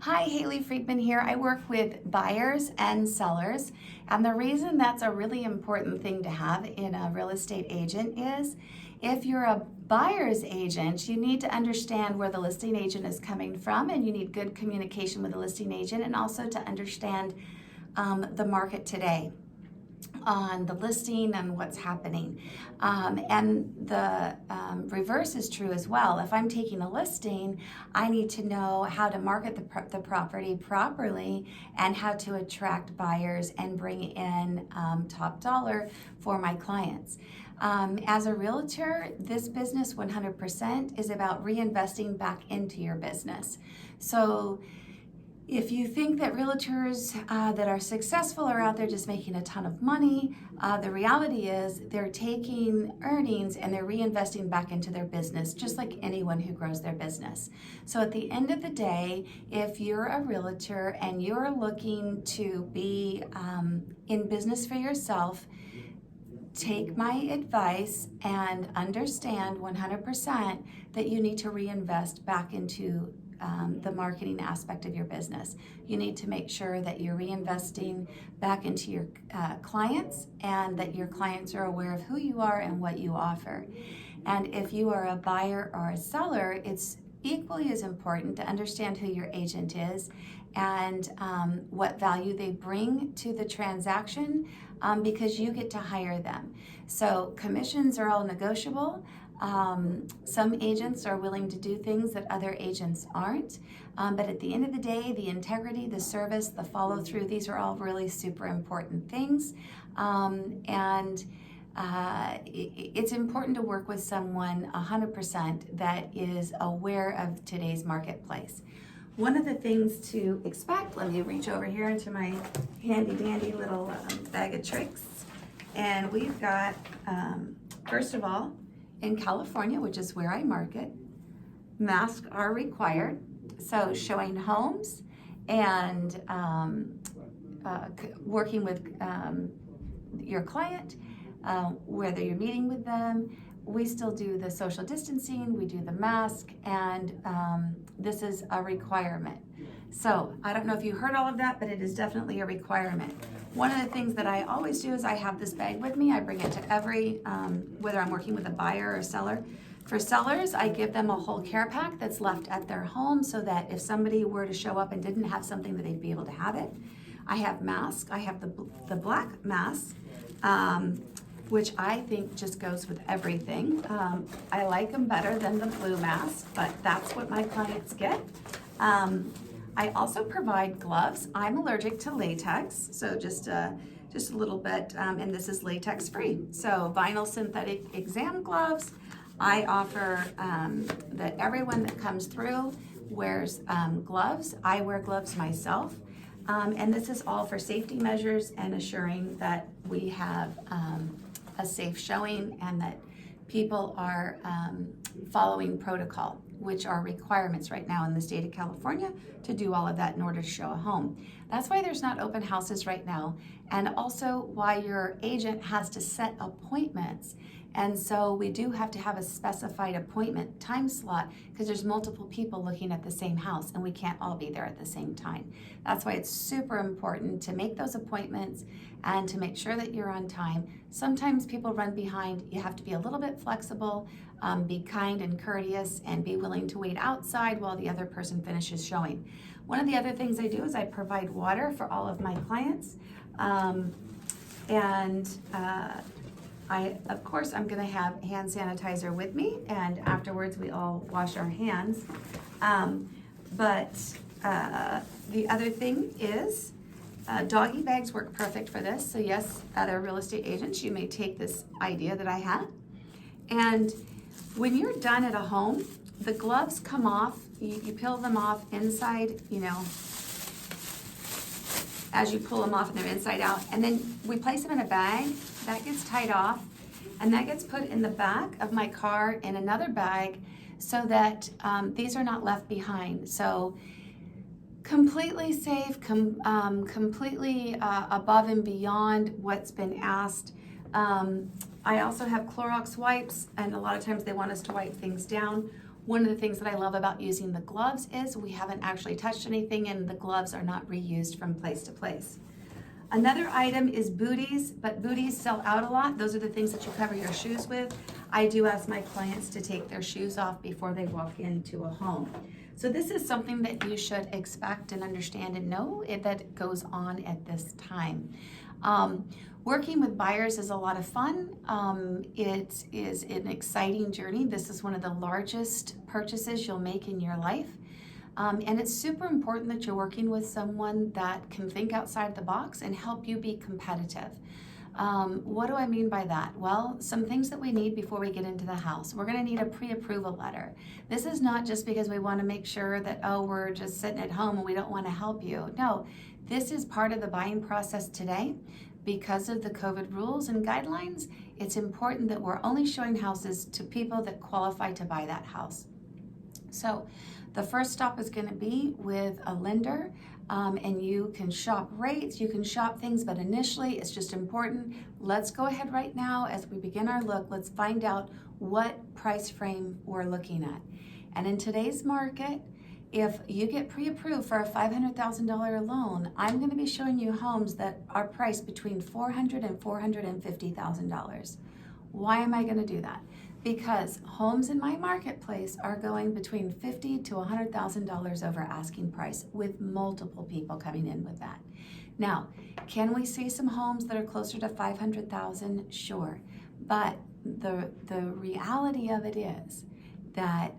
Hi, Haley Friedman here. I work with buyers and sellers, and the reason that's a really important thing to have in a real estate agent is if you're a buyer's agent, you need to understand where the listing agent is coming from, and you need good communication with the listing agent, and also to understand the market today on the listing and what's happening. And the reverse is true as well. If I'm taking a listing, I need to know how to market the property properly and how to attract buyers and bring in top dollar for my clients. As a realtor, this business 100% is about reinvesting back into your business. So if you think that realtors that are successful are out there just making a ton of money, the reality is they're taking earnings and they're reinvesting back into their business, just like anyone who grows their business. So at the end of the day, if you're a realtor and you're looking to be in business for yourself, take my advice and understand 100% that you need to reinvest back into the marketing aspect of your business. You need to make sure that you're reinvesting back into your clients and that your clients are aware of who you are and what you offer. And if you are a buyer or a seller, it's equally as important to understand who your agent is and what value they bring to the transaction because you get to hire them. So commissions are all negotiable. Some agents are willing to do things that other agents aren't, but at the end of the day, the integrity, the service, the follow through, these are all really super important things. It's important to work with someone 100% that is aware of today's marketplace. One of the things to expect, let me reach over here into my handy dandy little bag of tricks. And we've got, first of all, in California, which is where I market, masks are required. So showing homes and working with your client, whether you're meeting with them, we still do the social distancing, we do the mask, and this is a requirement. So I don't know if you heard all of that, but it is definitely a requirement. One of the things that I always do is I have this bag with me. I bring it to every, whether I'm working with a buyer or seller. For sellers, I give them a whole care pack that's left at their home so that if somebody were to show up and didn't have something, that they'd be able to have it. I have masks. I have the black mask, which I think just goes with everything. I like them better than the blue mask, but that's what my clients get. I also provide gloves. I'm allergic to latex, so just a little bit, and this is latex free. So vinyl synthetic exam gloves. I offer that everyone that comes through wears gloves. I wear gloves myself. And this is all for safety measures and assuring that we have a safe showing and that people are following protocol, which are requirements right now in the state of California to do all of that in order to show a home. That's why there's not open houses right now, and also why your agent has to set appointments. And so we do have to have a specified appointment time slot because there's multiple people looking at the same house and we can't all be there at the same time. That's why it's super important to make those appointments and to make sure that you're on time. Sometimes people run behind. You have to be a little bit flexible, be kind and courteous, and be willing to wait outside while the other person finishes showing. One of the other things I do is I provide water for all of my clients. Of course, I'm going to have hand sanitizer with me, and afterwards we all wash our hands. The other thing is doggy bags work perfect for this. So yes, other real estate agents, you may take this idea that I had. And when you're done at a home, the gloves come off. You peel them off inside, as you pull them off and they're inside out. And then we place them in a bag. That gets tied off, and that gets put in the back of my car in another bag so that these are not left behind. So completely safe, completely above and beyond what's been asked. I also have Clorox wipes, and a lot of times they want us to wipe things down. One of the things that I love about using the gloves is we haven't actually touched anything and the gloves are not reused from place to place. Another item is booties, but booties sell out a lot. Those are the things that you cover your shoes with. I do ask my clients to take their shoes off before they walk into a home. So this is something that you should expect and understand and know that goes on at this time. Working with buyers is a lot of fun. It is an exciting journey. This is one of the largest purchases you'll make in your life. And it's super important that you're working with someone that can think outside the box and help you be competitive. What do I mean by that? Well, some things that we need before we get into the house. We're gonna need a pre-approval letter. This is not just because we wanna make sure that, oh, we're just sitting at home and we don't wanna help you. No, this is part of the buying process today. Because of the COVID rules and guidelines, it's important that we're only showing houses to people that qualify to buy that house. So the first stop is going to be with a lender, and you can shop rates, you can shop things, but initially it's just important. Let's go ahead right now as we begin our look, let's find out what price frame we're looking at. And in today's market, if you get pre-approved for a $500,000 loan, I'm going to be showing you homes that are priced between $400,000 and $450,000. Why am I going to do that? Because homes in my marketplace are going between $50,000 to $100,000 over asking price, with multiple people coming in with that. Now, can we see some homes that are closer to $500,000? Sure, but the reality of it is that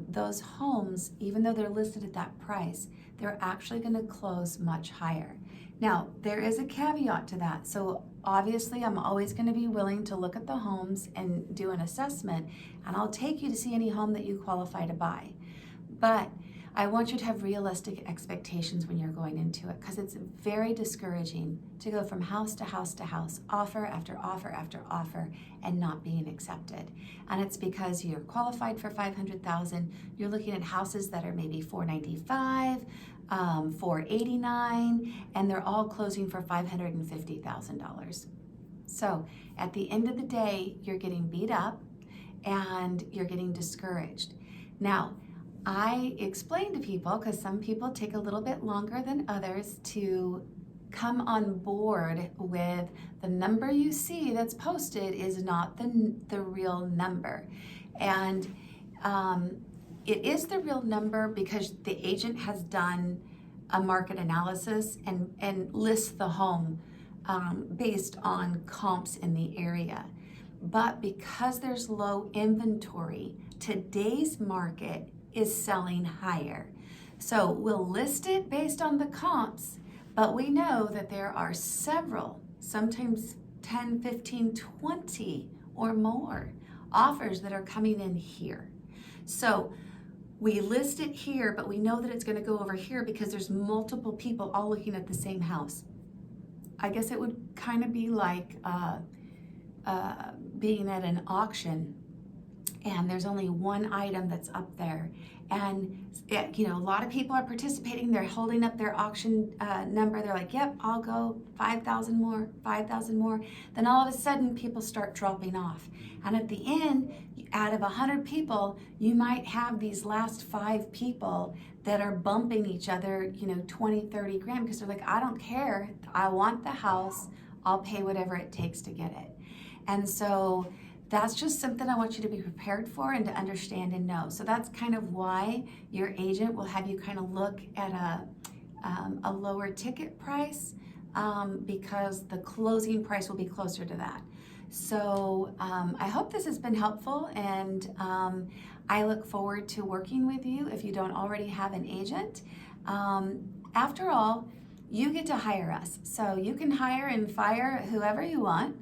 those homes, even though they're listed at that price, they're actually going to close much higher. Now, there is a caveat to that. So obviously, I'm always going to be willing to look at the homes and do an assessment, and I'll take you to see any home that you qualify to buy. But I want you to have realistic expectations when you're going into it, because it's very discouraging to go from house to house to house, offer after offer after offer, and not being accepted. And it's because you're qualified for $500,000. You're looking at houses that are maybe $495,000, $489,000, and they're all closing for $550,000. So at the end of the day, you're getting beat up and you're getting discouraged. Now, I explain to people, because some people take a little bit longer than others to come on board with the number you see that's posted is not the real number. And it is the real number because the agent has done a market analysis and lists the home based on comps in the area. But because there's low inventory, today's market is selling higher. So we'll list it based on the comps, but we know that there are several, sometimes 10, 15, 20 or more offers that are coming in here. So we list it here, but we know that it's going to go over here because there's multiple people all looking at the same house. I guess it would kind of be like being at an auction and there's only one item that's up there, and a lot of people are participating. They're holding up their auction number. They're like, yep, I'll go 5,000 more, 5,000 more. Then all of a sudden people start dropping off, and at the end, out of 100 people, you might have these last 5 people that are bumping each other 20, 30 grand, because they're like, I don't care, I want the house, I'll pay whatever it takes to get it. And so that's just something I want you to be prepared for and to understand and know. So that's kind of why your agent will have you kind of look at a lower ticket price, because the closing price will be closer to that. So I hope this has been helpful, and I look forward to working with you if you don't already have an agent. After all, you get to hire us. So you can hire and fire whoever you want.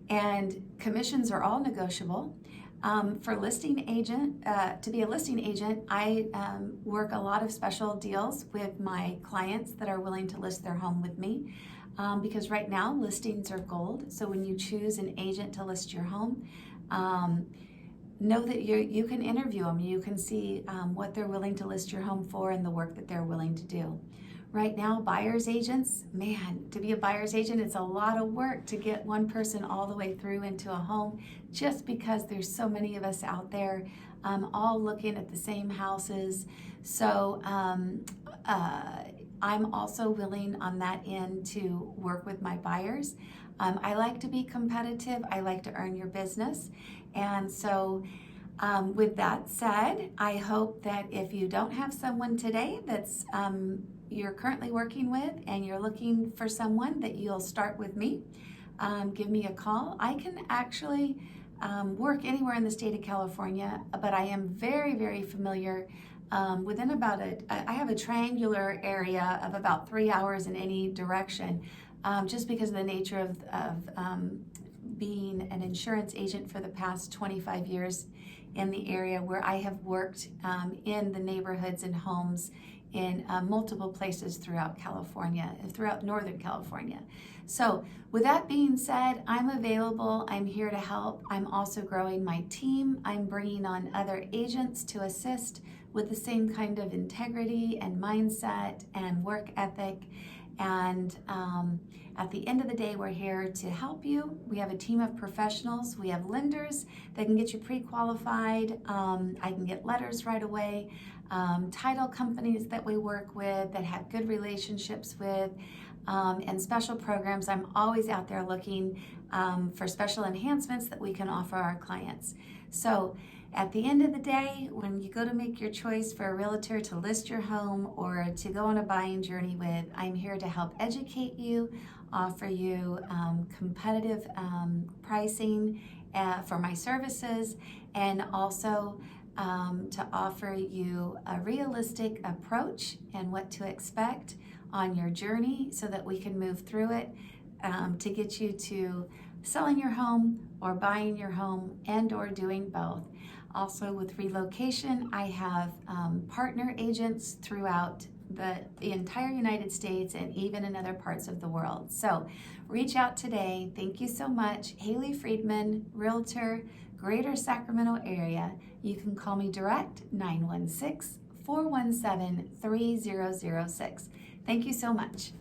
And commissions are all negotiable. For listing agent, to be a listing agent, I work a lot of special deals with my clients that are willing to list their home with me, because right now listings are gold. So when you choose an agent to list your home, know that you can interview them. You can see what they're willing to list your home for and the work that they're willing to do. Right now, buyer's agents, man, to be a buyer's agent, it's a lot of work to get one person all the way through into a home, just because there's so many of us out there all looking at the same houses. So I'm also willing on that end to work with my buyers. I like to be competitive. I like to earn your business. And so with that said, I hope that if you don't have someone today that's you're currently working with and you're looking for someone, that you'll start with me. Give me a call. I can actually work anywhere in the state of California, but I am very, very familiar within about I have a triangular area of about 3 hours in any direction, just because of the nature of being an insurance agent for the past 25 years in the area, where I have worked in the neighborhoods and homes in multiple places throughout California, throughout Northern California. So with that being said, I'm available. I'm here to help. I'm also growing my team. I'm bringing on other agents to assist with the same kind of integrity and mindset and work ethic. And at the end of the day, we're here to help you. We have a team of professionals. We have lenders that can get you pre-qualified. I can get letters right away. Title companies that we work with, that have good relationships with, and special programs. I'm always out there looking for special enhancements that we can offer our clients. So at the end of the day, when you go to make your choice for a realtor to list your home or to go on a buying journey with, I'm here to help educate you, offer you competitive pricing for my services, and also to offer you a realistic approach and what to expect on your journey so that we can move through it to get you to selling your home or buying your home and or doing both. Also with relocation, I have partner agents throughout the entire United States and even in other parts of the world. So reach out today. Thank you so much. Haley Friedman, Realtor, Greater Sacramento area. You can call me direct, 916-417-3006. Thank you so much.